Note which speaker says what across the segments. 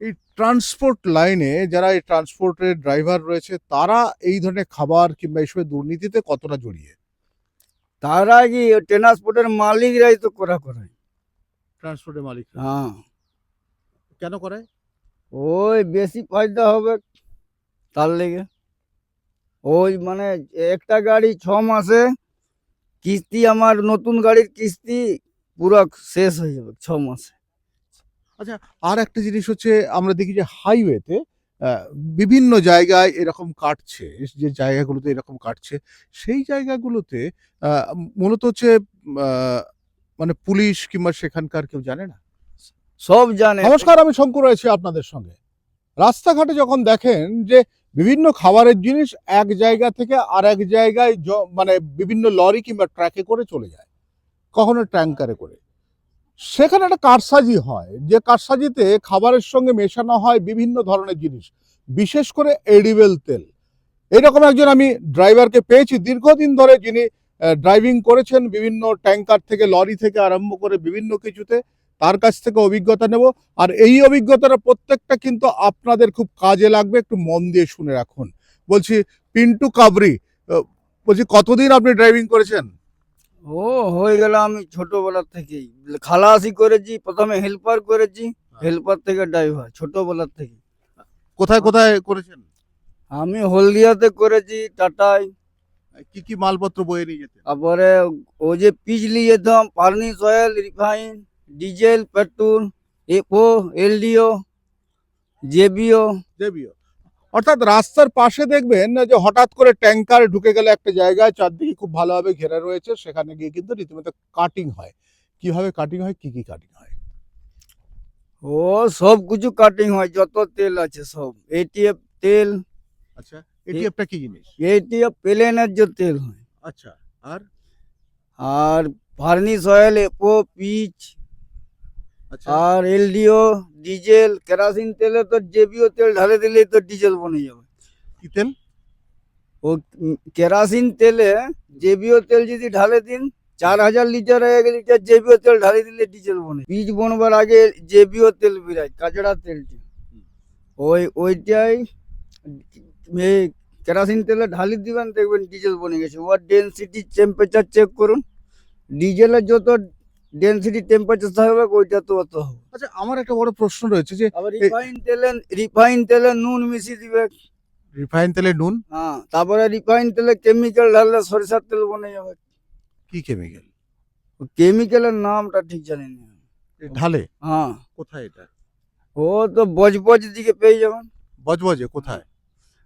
Speaker 1: এই ট্রান্সপোর্ট লাইনে যারা এই ট্রান্সপোর্টের ড্রাইভার রয়েছে তারা এই ধরনের খাবার কিংবা এইসবের দুর্নীতিতে কতটা জড়িয়ে?
Speaker 2: তারা কি ট্রান্সপোর্টের মালিকরাই তো করায়।
Speaker 1: ট্রান্সপোর্টের মালিকরা
Speaker 2: হ্যাঁ,
Speaker 1: কেন করে?
Speaker 2: ওই বেশি ফায়দা হবে তার লেগে। ওই মানে একটা গাড়ি 6 মাসে কিস্তি, আমার নতুন গাড়ির কিস্তি পুরো শেষ হয়ে যাবে 6 মাসে।
Speaker 1: আচ্ছা, আর একটা জিনিস হচ্ছে আমরা দেখি যে হাইওয়েতে বিভিন্ন জায়গায় এরকম কাটছে, যে জায়গাগুলোতে এরকম কাটছে সেই জায়গাগুলোতে মূলত হচ্ছে আহ, মানে পুলিশ কিংবা সেখানকার কেউ জানে না।
Speaker 2: সব জানে।
Speaker 1: নমস্কার, আমি শঙ্কর রয়েছি আপনাদের সঙ্গে। রাস্তাঘাটে যখন দেখেন যে বিভিন্ন খাবারের জিনিস এক জায়গা থেকে আর এক জায়গায় মানে বিভিন্ন লরি কিংবা ট্রাকে করে চলে যায়, কখনো ট্যাঙ্কারে করে, সেখানে একটা কারসাজি হয়, যে কারসাজিতে খাবারের সঙ্গে মেশানো হয় বিভিন্ন ধরনের জিনিস, বিশেষ করে এডিবল তেল। এইরকম একজন আমি ড্রাইভারকে পেয়েছি দীর্ঘদিন ধরে, যিনি ড্রাইভিং করেছেন বিভিন্ন ট্যাঙ্কার থেকে, লরি থেকে আরম্ভ করে বিভিন্ন কিছুতে। তার কাছ থেকে অভিজ্ঞতা নেব, আর এই অভিজ্ঞতাটা প্রত্যেকটা কিন্তু আপনাদের খুব কাজে লাগবে, একটু মন দিয়ে শুনে রাখুন। বলছি, পিন্টু কাবরি, বলছি কতদিন আপনি ড্রাইভিং করেছেন?
Speaker 2: ও হয়ে গেল, আমি ছোটবেলা থেকেই খালাসি করেছি, প্রথমে হেল্পার করেছি, হেল্পার থেকে ড্রাইভার ছোটবেলা থেকে।
Speaker 1: কোথায় কোথায় করেছেন?
Speaker 2: আমি হলদিয়াতে করেছি, টাটায়।
Speaker 1: কি কি মালপত্র বয়ে নিয়ে যেতেন?
Speaker 2: তারপরে ওই যে পিচ নিয়ে যেতাম, furnace oil, refine, diesel, petrol, FO, LDO, JBO.
Speaker 1: দেবীয়। অর্থাৎ রাস্তার পাশে দেখবেন যে হঠাৎ করে ট্যাঙ্কার ঢুকে গেলে একটা জায়গায়, চারদিকে খুব ভালোভাবে ঘেরা রয়েছে, সেখানে গিয়ে কিন্তু রীতিমতো কাটিং হয়। কিভাবে কাটিং হয়, কি কি কাটিং হয়?
Speaker 2: ও সব কিছু কাটিং হয়, যত তেল আছে সব। এটিএফ তেল।
Speaker 1: আচ্ছা, এটিএফটা কি জিনিস?
Speaker 2: এটিএফ প্লেনের যে তেল হয়।
Speaker 1: আচ্ছা, আর?
Speaker 2: আর ফার্নিশ অয়েল, এফও, পিচ,
Speaker 1: আচ্ছা,
Speaker 2: আর এলডিও, ডিজেল, কেরাসিন তেলে তো জেবিও তেল ঢালে দিলেই তো ডিজেল বনে যাবে।
Speaker 1: কি তেল?
Speaker 2: ও কেরাসিন তেলে জেবিও তেল যদি ঢালে দিন, 4000 লিটার 1 লিটার জেবিও তেল ঢালে দিলে ডিজেল বনে। বীজ বনবার আগে জেবিও তেল বেরায়, কাঁচড়া তেলটা। ওইটাই এই কেরাসিন তেলে ঢালি দিবেন, দেখবেন ডিজেল বনে গেছে। ওর ডেনসিটি টেম্পারেচার চেক করুন, ডিজেলের যত ডেনসিটি টেম্পারেচার থাকবে ওইটা তো অত হবে।
Speaker 1: আচ্ছা, আমার একটা বড় প্রশ্ন রয়েছে যে
Speaker 2: আবার রিফাইন তেলে নুন মিশিয়ে দিবে।
Speaker 1: রিফাইন তেলে নুন?
Speaker 2: হ্যাঁ, তারপরে রিফাইন তেলে কেমিক্যাল ঢাললে সরিষার তেল বনে যাবে।
Speaker 1: কি কেমিক্যাল?
Speaker 2: কেমিক্যালের নামটা ঠিক জানি না।
Speaker 1: ঢালে?
Speaker 2: হ্যাঁ,
Speaker 1: কোথায় এটা?
Speaker 2: ও তো বজবজ দিকে পেয়ে যাবেন।
Speaker 1: বজবজে কোথায়?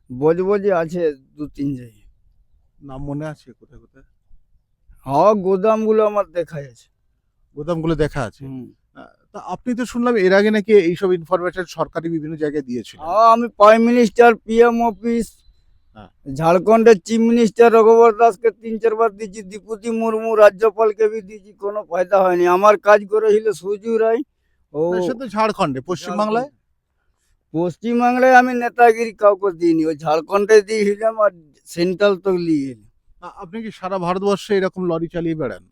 Speaker 2: বজবজে আছে 2-3 জায়গায়।
Speaker 1: নাম মনে আছে কোথায় কোথায়?
Speaker 2: হ্যাঁ, গোদামগুলো আমার দেখা আছে।
Speaker 1: গোদামগুলো দেখা আছে?
Speaker 2: হুম।
Speaker 1: তা আপনি তো শুনলাম এর আগে নাকি এইসব ইনফরমেশন সরকারি বিভিন্ন জায়গায় দিয়েছিলেন।
Speaker 2: হ্যাঁ, আমি প্রাইম মিনিস্টার, পিএম অফিস,
Speaker 1: হ্যাঁ।
Speaker 2: ঝাড়খণ্ডের চিফ মিনিস্টার রঘুবর দাসকে 3-4 বার দিয়েছি, দ্রৌপদী মুর্মু রাজ্যপালকে भी দিয়েছি, কোনো ফায়দা হয়নি। আমার কাজ করেছিল সুজু রায়। ও
Speaker 1: না, সে তো ঝাড়খণ্ডে, পশ্চিমবাংলায়?
Speaker 2: পশ্চিমবাংলায় আমি নেতাগিরি কাউকে দিইনি, ওই ঝাড়খণ্ডে দিয়েছিলাম, আর সেন্ট্রাল তো নিয়ে।
Speaker 1: আপনি কি সারা ভারতবর্ষে এরকম লরি চালিয়ে বেড়ান?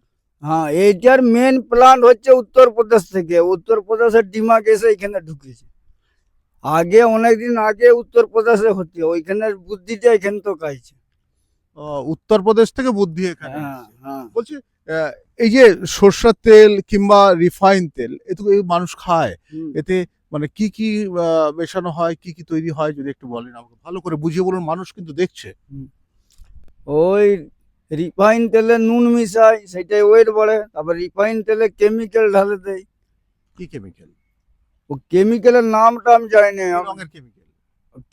Speaker 2: হ্যাঁ, এইটার মেন প্ল্যান হচ্ছে উত্তরপ্রদেশ থেকে। উত্তরপ্রদেশের ডিমাক এসে এখানে ঢুকেছে। আগে অনেকদিন আগে উত্তরপ্রদেশে হচ্ছে, ওইখানের বুদ্ধিটা এখানে তো কাইছে।
Speaker 1: উত্তরপ্রদেশ থেকে বুদ্ধি এখানে
Speaker 2: হ্যাঁ,
Speaker 1: এসেছে।
Speaker 2: হ্যাঁ।
Speaker 1: বলছি, এই যে সরষের তেল কিংবা রিফাইন তেল, এ তো এই মানুষ খায়,
Speaker 2: হুম।
Speaker 1: এতে মানে কি কি মেশানো হয়, কি কি তৈরি হয়, যদি একটু বলেন আমাকে, ভালো করে বুঝিয়ে বলুন, মানুষ কিন্তু দেখছে।
Speaker 2: ওই রিফাইন তেলে নুন মিশায়, সেটাই ওয়েট বাড়ে। তারপর রিফাইন তেলে কেমিক্যাল ঢালে দেয়।
Speaker 1: কি কেমিক্যাল?
Speaker 2: ও কেমিক্যালের নামটা আমি জানি না।
Speaker 1: রঙের কেমিক্যাল?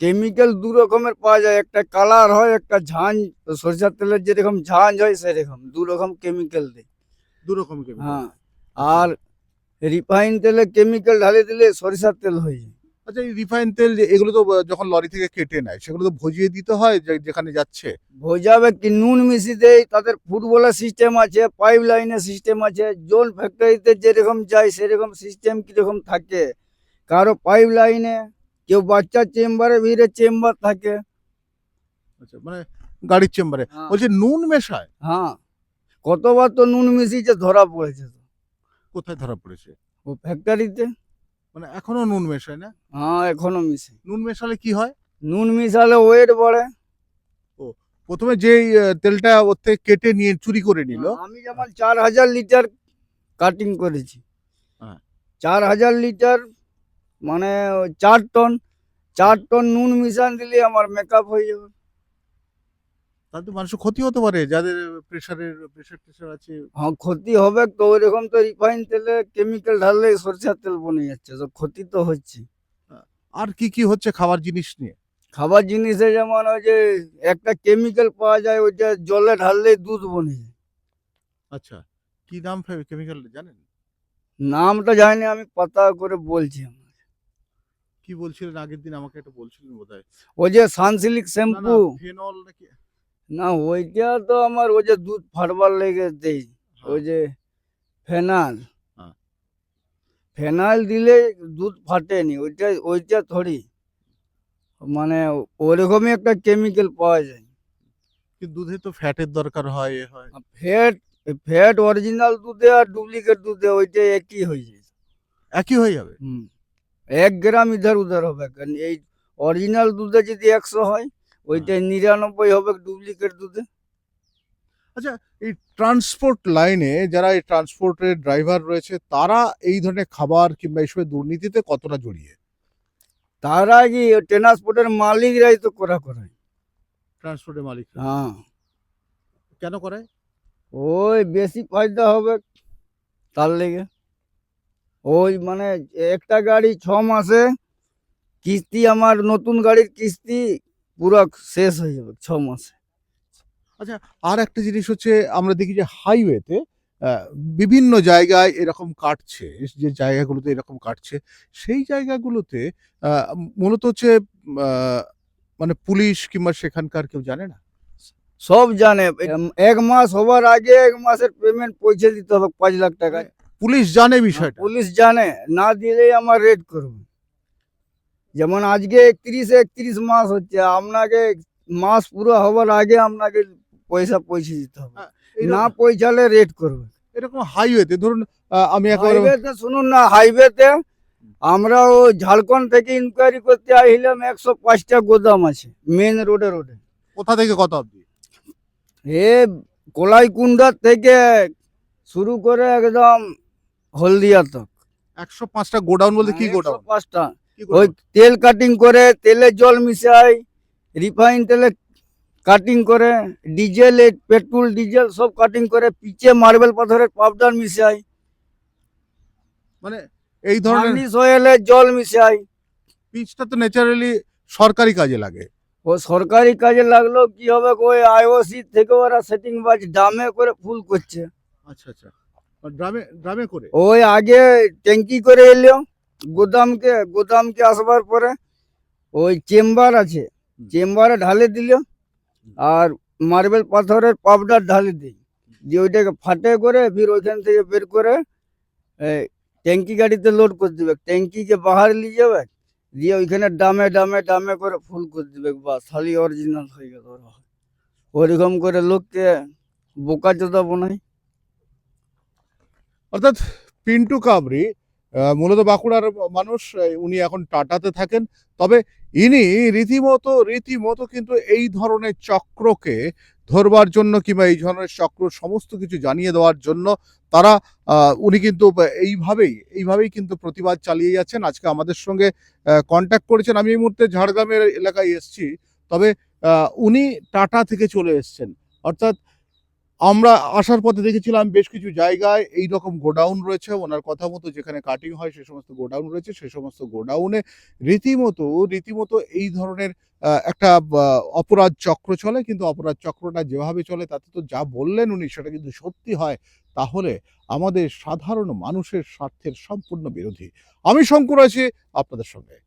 Speaker 2: কেমিক্যাল 2 রকমের পাওয়া যায়, একটা কালার হয়, একটা ঝাঁঝ। সরিষার তেলের যেরকম ঝাঁঝ হয় সেরকম 2 রকম কেমিক্যাল দেয়।
Speaker 1: দু রকম কেমিক্যাল?
Speaker 2: হ্যাঁ, আর রিফাইন তেলে কেমিক্যাল ঢালে দিলে সরিষার তেল হয়ে যায়।
Speaker 1: আচ্ছা, এই রিফাইন তেল যে এগুলো তো যখন লরি থেকে কেটে নেয়, সেগুলো তো ভজিয়ে দিতে হয় যেখানে যাচ্ছে।
Speaker 2: ভোজাবে কি নুন মিশিয়ে দেয়, তাদের ফুটবলের সিস্টেম আছে, পাইপ লাইনের সিস্টেম আছে। জোন ফ্যাক্টরিতে যেরকম যায় সেরকম সিস্টেম কিরকম থাকে। কারো পাইপ লাইনে, কেউ বাচ্চার চেম্বারে, ভিড়ে চেম্বার থাকে।
Speaker 1: আচ্ছা, মানে গাড়ির চেম্বারে।
Speaker 2: হ্যাঁ।
Speaker 1: বলছে নুন মেশায়?
Speaker 2: হ্যাঁ, কতবার তো নুন মিশিয়েছে, ধরা পড়েছে তো।
Speaker 1: কোথায় ধরা পড়েছে?
Speaker 2: ও ফ্যাক্টরিতে।
Speaker 1: মানে এখনো নুন মেশায় না?
Speaker 2: হ্যাঁ এখনো মিশে।
Speaker 1: নুন মেশালে কি হয়?
Speaker 2: নুন মিশালে ওয়েট বাড়ে।
Speaker 1: প্রথমে যেই তেলটা ওর থেকে কেটে নিয়ে চুরি করে নিল,
Speaker 2: আমি যেমন 4000 লিটার কাটিং করেছি,
Speaker 1: হ্যাঁ।
Speaker 2: 4000 লিটার মানে 4 টন, 4 টন নুন মিশান দিলে আমার মেকআপ হয়ে যাবে।
Speaker 1: তাহলে তো মানুষের ক্ষতি হতে পারে যাদের প্রেশার টেশার আছে।
Speaker 2: হ্যাঁ ক্ষতি হবে তো, ওইরকম তো রিফাইন তেলে কেমিক্যাল ঢাললে সরষের তেল বনে যাচ্ছে, তো ক্ষতি তো হচ্ছে।
Speaker 1: আর কি কি হচ্ছে খাবার জিনিস নিয়ে?
Speaker 2: খাবার জিনিসে যেমন ওই যে একটা কেমিক্যাল পাওয়া যায়, ওইটা জলে ঢাললে দুধ বনে যায়।
Speaker 1: আচ্ছা, কি নাম কেমিক্যাল জানেন?
Speaker 2: নামটা জানি আমি, পাতা করে বলছি।
Speaker 1: কি বলছিলেন আগের দিন, আমাকে একটা বলছিলেন বোধহয়।
Speaker 2: ওই যে সানসিল্ক
Speaker 1: না না,
Speaker 2: শ্যাম্পু।
Speaker 1: ফেনল নাকি?
Speaker 2: না ওইটা তো আমার ওই যে দুধ ফাটবার লেগে দেই,
Speaker 1: হ্যাঁ,
Speaker 2: ওই যে ফেনাল।
Speaker 1: হ্যাঁ।
Speaker 2: ফেনাল দিলে দুধ ফাটেনি, ওইটা ওইটা থরি, মানে ওরকমই একটা কেমিক্যাল পাওয়া যায়।
Speaker 1: কিন্তু দুধে তো ফ্যাটের দরকার হয়, এ হয়।
Speaker 2: ফ্যাট, ফ্যাট অরিজিনাল দুধে আর ডুপ্লিকেট দুধে ওইটা একই হয়ে যায়।
Speaker 1: একই হয়ে যাবে?
Speaker 2: 1 গ্রাম ইধার উধার হবে, কারণ এই অরিজিনাল দুধে যদি 100 হয়, ওইটা 99 হবে ডুপ্লিকেট দুধে।
Speaker 1: আচ্ছা, এই ট্রান্সপোর্ট লাইনে যারা এই ট্রান্সপোর্টের ড্রাইভার রয়েছে, তারা এই ধরনের খাবার কিংবা এইসবের দুর্নীতিতে কতটা জড়িয়ে?
Speaker 2: তারা কি ট্রান্সপোর্টের মালিকরাই তো করায়।
Speaker 1: ট্রান্সপোর্টের মালিক
Speaker 2: হ্যাঁ,
Speaker 1: কেন করে?
Speaker 2: ওই বেশি ফায়দা হবে তার লেগে। ওই মানে একটা গাড়ি 6 মাসে কিস্তি, আমার নতুন গাড়ির কিস্তি পুরো শেষ হয়ে যাবে 6 মাসে।
Speaker 1: আচ্ছা, আর একটা জিনিস হচ্ছে, আমরা দেখি যে হাইওয়েতে বিভিন্ন জায়গায় এরকম কাটছে, যে জায়গাগুলোতে এরকম কাটছে, সেই জায়গাগুলোতে মূলত হচ্ছে আহ, মানে পুলিশ কিংবা সেখানকার কেউ জানে না।
Speaker 2: সব জানে। 1 মাস হবার আগে 1 মাসের পেমেন্ট পৌঁছে দিতে হবে 5 লাখ টাকা।
Speaker 1: মানে পুলিশ জানে বিষয়টা?
Speaker 2: পুলিশ জানে, না দিলেই আমার রেড করবে। যেমন আজকে 31 মাস হচ্ছে, আপনাকে মাস পুরো হবার আগে আপনাকে পয়সা পৌঁছে দিতে হবে, না পৌঁছালে রেড করবে।
Speaker 1: এরকম হাইওয়েতে ধরুন, আমি একেবারে
Speaker 2: হাইওয়েতে শুনুন না, হাইওয়েতে আমরা ও ঝাড়খণ্ড থেকে ইনকোয়ারি করতে আসলাম, 105টা গোদাম আছে মেন রোডে রোডে।
Speaker 1: কোথা থেকে কত অবধি?
Speaker 2: এ কোলাইকুণ্ডার থেকে শুরু করে একদম হলদিয়া তক।
Speaker 1: 105টা গোডাউন বলতে কি গোডাউন?
Speaker 2: 105টা।
Speaker 1: কি
Speaker 2: ওই
Speaker 1: গোডাউন?
Speaker 2: তেল কাটিং করে, তেলে জল মিশাই, রিফাইন তেলে কাটিং করে, ডিজেল, পেট্রোল ডিজেল সব কাটিং করে, পিচে মার্বেল পাথরের পাউডার মিশাই,
Speaker 1: মানে এই ধরনের
Speaker 2: ফার্নিশ অয়েলে জল মিশাই।
Speaker 1: পিচটা তো ন্যাচারালি সরকারি কাজে লাগে।
Speaker 2: ও সরকারি কাজে লাগলো কি হবে, ওই আইওসি থেকে ওরা সেটিং বাজ ডামে করে ফুল করছে।
Speaker 1: আচ্ছা আচ্ছা, ড্রামে ড্রামে করে?
Speaker 2: ওই আগে ট্যাঙ্কি করে এলো গোদামকে আসবার পরে ওই চেম্বার আছে, চেম্বারে ঢালে দিল, আর মার্বেল পাথরের পাউডার ঢালে দিই, দিয়ে ওইটাকে ফাটে করে ফির ওইখান থেকে বের করে ট্যাঙ্কি গাড়িতে লোড করে দিবে, ট্যাঙ্কিকে বাহার নিয়ে যাবে, দিয়ে ওইখানে ডামে ডামে ডামে করে ফুল করে দিবে, বাস খালি অরিজিনাল হয়ে গেল। ওরকম করে লোককে বোকা চোদা বানাই।
Speaker 1: অর্থাৎ পিন্টু কাবরি মূলত বাঁকুড়ার মানুষ, উনি এখন টাটাতে থাকেন। তবে ইনি রীতিমতো কিন্তু এই ধরনের চক্রকে ধরবার জন্য কিংবা এই ধরনের চক্র সমস্ত কিছু জানিয়ে দেওয়ার জন্য তারা উনি কিন্তু এইভাবেই কিন্তু প্রতিবাদ চালিয়ে যাচ্ছেন। আজকে আমাদের সঙ্গে কন্ট্যাক্ট করেছেন। আমি এই মুহূর্তে ঝাড়গ্রামের এলাকায় এসেছি, তবে উনি টাটা থেকে চলে এসছেন। অর্থাৎ আমরা আসার পথে দেখেছিলাম বেশ কিছু জায়গায় এই রকম গোডাউন রয়েছে, ওনার কথা মতো যেখানে কাটিং হয় সে সমস্ত গোডাউন রয়েছে, সে সমস্ত গোডাউনে রীতিমতো এই ধরনের একটা অপরাধ চক্র চলে। কিন্তু অপরাধ চক্রটা যেভাবে চলে তাতে তো যা বললেন উনি সেটা কিন্তু সত্যি হয়, তাহলে আমাদের সাধারণ মানুষের স্বার্থের সম্পূর্ণ বিরোধী। আমি শঙ্কর আছি আপনাদের সঙ্গে।